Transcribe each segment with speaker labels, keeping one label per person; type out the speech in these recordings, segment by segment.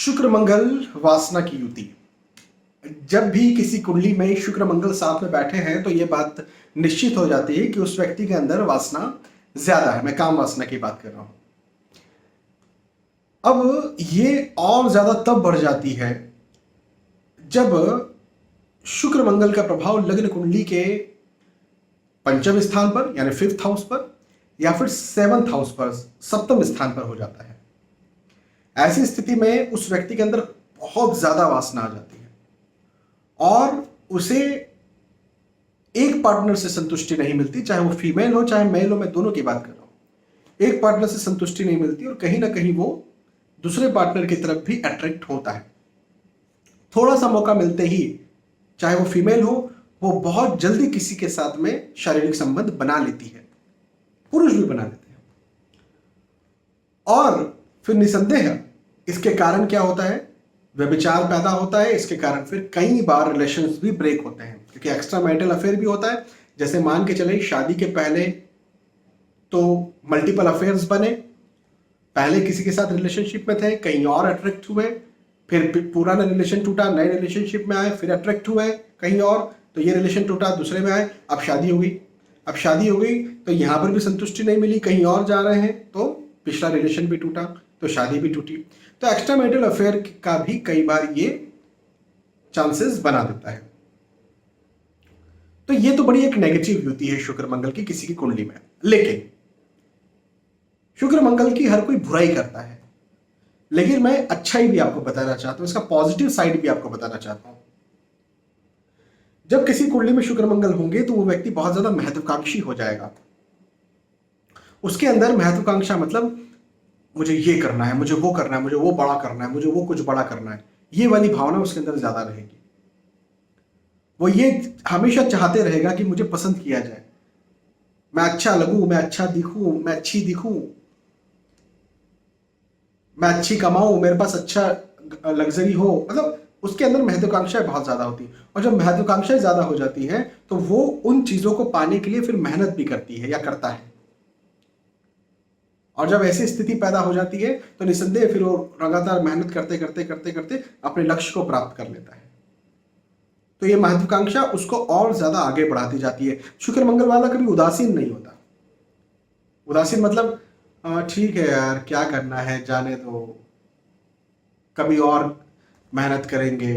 Speaker 1: शुक्र मंगल वासना की युति। जब भी किसी कुंडली में शुक्र मंगल साथ में बैठे हैं तो यह बात निश्चित हो जाती है कि उस व्यक्ति के अंदर वासना ज्यादा है। मैं काम वासना की बात कर रहा हूं। अब ये और ज्यादा तब बढ़ जाती है जब शुक्र मंगल का प्रभाव लग्न कुंडली के पंचम स्थान पर यानी फिफ्थ हाउस पर या फिर सेवंथ हाउस पर सप्तम स्थान पर हो जाता है। ऐसी स्थिति में उस व्यक्ति के अंदर बहुत ज्यादा वासना आ जाती है और उसे एक पार्टनर से संतुष्टि नहीं मिलती, चाहे वो फीमेल हो चाहे मेल हो। मैं दोनों की बात कर रहा हूं। एक पार्टनर से संतुष्टि नहीं मिलती और कहीं ना कहीं वो दूसरे पार्टनर की तरफ भी अट्रैक्ट होता है। थोड़ा सा मौका मिलते ही, चाहे वो फीमेल हो, वो बहुत जल्दी किसी के साथ में शारीरिक संबंध बना लेती है। पुरुष भी बना लेते हैं। और फिर निसंदेह इसके कारण क्या होता है? व्यभिचार पैदा होता है। इसके कारण फिर कई बार रिलेशंस भी ब्रेक होते हैं, क्योंकि एक्स्ट्रा मैरिटल अफेयर भी होता है। जैसे मान के चले शादी के पहले तो मल्टीपल अफेयर्स बने, पहले किसी के साथ रिलेशनशिप में थे, कहीं और अट्रैक्ट हुए, फिर पुराना रिलेशन टूटा, नए रिलेशनशिप में आए, फिर अट्रैक्ट हुए कहीं और, तो ये रिलेशन टूटा, दूसरे में आए, अब शादी हो गई। अब शादी हो गई तो यहां पर भी संतुष्टि नहीं मिली, कहीं और जा रहे हैं, तो पिछला रिलेशन भी टूटा, तो शादी भी टूटी। तो एक्स्ट्रा मैरिटल अफेयर का भी कई बार ये चांसेस बना देता है। तो ये तो बड़ी एक नेगेटिव युति है शुक्र मंगल की किसी की कुंडली में। लेकिन शुक्र मंगल की हर कोई बुराई करता है, लेकिन मैं अच्छाई भी आपको बताना चाहता हूं, इसका पॉजिटिव साइड भी आपको बताना चाहता हूं। जब किसी कुंडली में शुक्र मंगल होंगे तो वो व्यक्ति बहुत ज्यादा महत्वाकांक्षी हो जाएगा। उसके अंदर महत्वाकांक्षा मतलब मुझे ये करना है, मुझे वो करना है, मुझे वो बड़ा करना है, मुझे वो कुछ बड़ा करना है, ये वाली भावना उसके अंदर ज्यादा रहेगी। वो ये हमेशा चाहते रहेगा कि मुझे पसंद किया जाए, मैं अच्छा लगूं, मैं अच्छा दिखूं, मैं अच्छी दिखूं, मैं अच्छी कमाऊं, मेरे पास अच्छा लग्जरी हो। मतलब उसके अंदर महत्वाकांक्षाएं बहुत ज्यादा होती है। और जब महत्वाकांक्षाएं ज्यादा हो जाती हैं तो वो उन चीजों को पाने के लिए फिर मेहनत भी करती है या करता है। और जब ऐसी स्थिति पैदा हो जाती है तो निसंदेह फिर वो लगातार मेहनत करते करते करते करते अपने लक्ष्य को प्राप्त कर लेता है। तो ये महत्वाकांक्षा उसको और ज्यादा आगे बढ़ाती जाती है। शुक्र मंगल वाला कभी उदासीन नहीं होता। उदासीन मतलब ठीक है यार, क्या करना है, जाने दो, कभी और मेहनत करेंगे,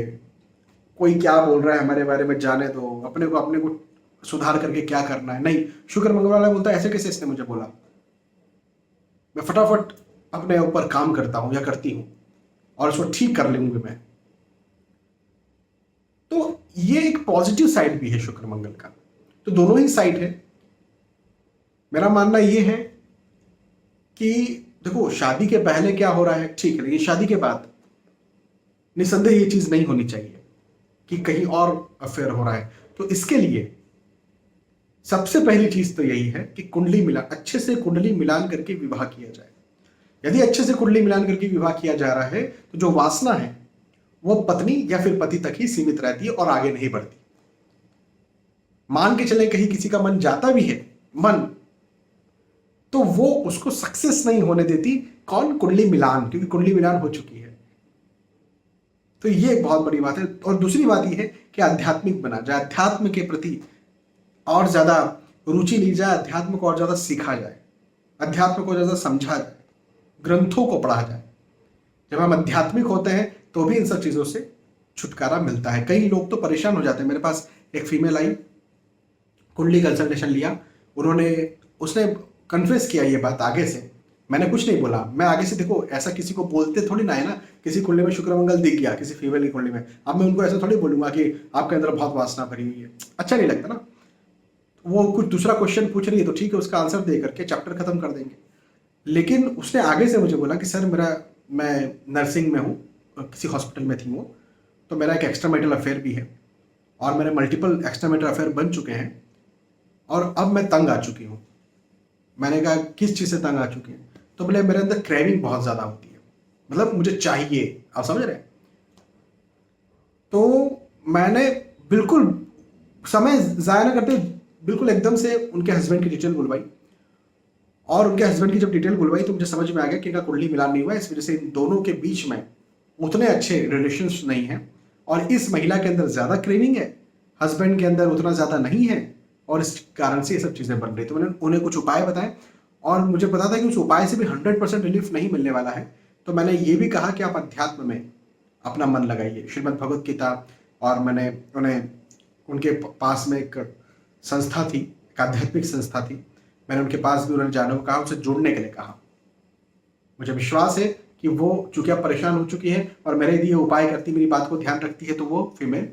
Speaker 1: कोई क्या बोल रहा है हमारे बारे में, जाने दो, अपने को सुधार करके क्या करना है। नहीं, शुक्र मंगल वाला बोलता है ऐसे कैसे इसने मुझे बोला, मैं फटाफट अपने ऊपर काम करता हूं या करती हूं और उसको ठीक कर लूंगी मैं। तो ये एक पॉजिटिव साइड भी है शुक्र मंगल का। तो दोनों ही साइड है। मेरा मानना यह है कि देखो, शादी के पहले क्या हो रहा है ठीक है, लेकिन शादी के बाद निसंदेह ये चीज नहीं होनी चाहिए कि कहीं और अफेयर हो रहा है। तो इसके लिए सबसे पहली चीज तो यही है कि कुंडली मिलान, अच्छे से कुंडली मिलान करके विवाह किया जाए। यदि अच्छे से कुंडली मिलान करके विवाह किया जा रहा है तो जो वासना है वो पत्नी या फिर पति तक ही सीमित रहती है और आगे नहीं बढ़ती। मान के चले कहीं किसी का मन जाता भी है, तो वो उसको सक्सेस नहीं होने देती। कौन? कुंडली मिलान, क्योंकि कुंडली मिलान हो चुकी है। तो ये एक बहुत बड़ी बात है। और दूसरी बात यह है कि आध्यात्मिक बना जाए, अध्यात्म के प्रति और ज्यादा रुचि ली जाए, अध्यात्म को और ज्यादा सीखा जाए, अध्यात्म को ज्यादा समझा जाए, ग्रंथों को पढ़ा जाए। जब हम आध्यात्मिक होते हैं तो भी इन सब चीजों से छुटकारा मिलता है। कई लोग तो परेशान हो जाते हैं। मेरे पास एक फीमेल आई, कुंडली कंसल्टेशन लिया, उसने कन्फेस किया ये बात आगे से। मैंने कुछ नहीं बोला, मैं आगे से, देखो ऐसा किसी को बोलते थोड़ी ना है ना। किसी कुंडली में शुक्र मंगल दिख गया किसी फीमेल की कुंडली में, अब मैं उनको ऐसा थोड़ी बोलूंगा कि आपके अंदर बहुत वासना भरी हुई है। अच्छा नहीं लगता ना। वो कुछ दूसरा क्वेश्चन पूछ रही है तो ठीक है, उसका आंसर दे करके चैप्टर खत्म कर देंगे। लेकिन उसने आगे से मुझे बोला कि सर मैं नर्सिंग में हूँ, किसी हॉस्पिटल में थी वो, तो मेरा एक एक्स्ट्रा मैरिटल अफेयर भी है और मेरे मल्टीपल एक्स्ट्रा मैरिटल अफेयर बन चुके हैं और अब मैं तंग आ चुकी हूँ। मैंने कहा किस चीज़ से तंग आ चुकी है? तो बोले मेरे अंदर क्रेविंग बहुत ज़्यादा होती है, मतलब मुझे चाहिए। आप समझ रहे हैं? तो मैंने बिल्कुल समय ज़ाया ना करते बिल्कुल एकदम से उनके हस्बैंड की डिटेल बुलवाई, और उनके हस्बैंड की जब डिटेल बुलवाई तो मुझे समझ में आ गया कि इनका कुंडली मिलान नहीं हुआ। इस वजह से इन दोनों के बीच में उतने अच्छे रिलेशंस नहीं हैं और इस महिला के अंदर ज़्यादा क्रेविंग है, हस्बैंड के अंदर उतना ज़्यादा नहीं है और इस कारण से ये सब चीज़ें बन रही। तो मैंने उन्हें कुछ उपाय बताए और मुझे पता था कि उस उपाय से भी 100% रिलीफ नहीं मिलने वाला है। तो मैंने ये भी कहा कि आप अध्यात्म में अपना मन लगाइए। श्रीमद् भगवत गीता, और मैंने उन्हें उनके पास में एक संस्था थी, एक आध्यात्मिक संस्था थी, मैंने उनके पास भी उन्हें जाने को कहा, उनसे जुड़ने के लिए कहा। मुझे विश्वास है कि वो, चूंकि अब परेशान हो चुकी है और मेरे दिए उपाय करती, मेरी बात को ध्यान रखती है, तो वो फीमेल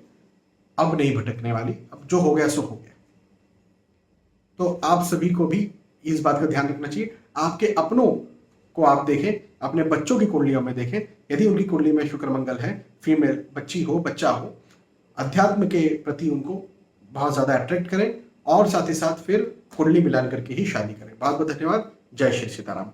Speaker 1: अब नहीं भटकने वाली। अब जो हो गया सो हो गया। तो आप सभी को भी इस बात का ध्यान रखना चाहिए। आपके अपनों को आप देखें, अपने बच्चों की कुंडलियों में देखें, यदि उनकी कुंडली में शुक्र मंगल है, फीमेल बच्ची हो, बच्चा हो, अध्यात्म के प्रति उनको बहुत ज़्यादा अट्रैक्ट करें और साथ ही साथ फिर कुंडली मिलान करके ही शादी करें। बहुत बहुत धन्यवाद। जय श्री सीताराम।